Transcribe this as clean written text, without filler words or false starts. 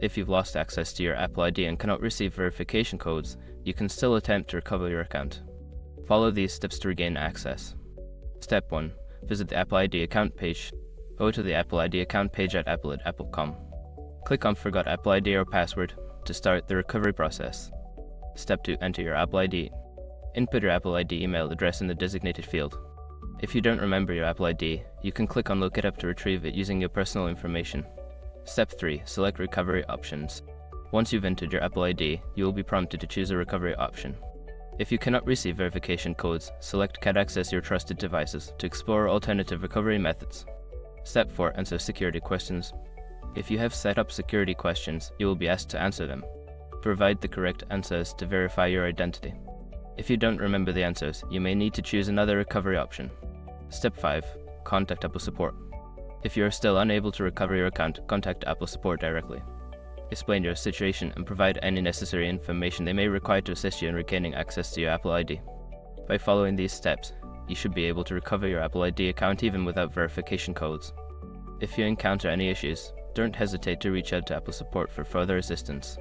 If you've lost access to your Apple ID and cannot receive verification codes, you can still attempt to recover your account. Follow these steps to regain access. Step 1. Visit the Apple ID account page. Go to the Apple ID account page at apple.apple.com. Click on Forgot Apple ID or Password to start the recovery process. Step 2. Enter your Apple ID. Input your Apple ID email address in the designated field. If you don't remember your Apple ID, you can click on Look It Up to retrieve it using your personal information. Step 3. Select Recovery Options. Once you've entered your Apple ID, you will be prompted to choose a recovery option. If you cannot receive verification codes, select Can't Access Your Trusted Devices to explore alternative recovery methods. Step 4. Answer security questions. If you have set up security questions, you will be asked to answer them. Provide the correct answers to verify your identity. If you don't remember the answers, you may need to choose another recovery option. Step 5. Contact Apple Support. If you are still unable to recover your account, contact Apple Support directly. Explain your situation and provide any necessary information they may require to assist you in regaining access to your Apple ID. By following these steps, you should be able to recover your Apple ID account even without verification codes. If you encounter any issues, don't hesitate to reach out to Apple Support for further assistance.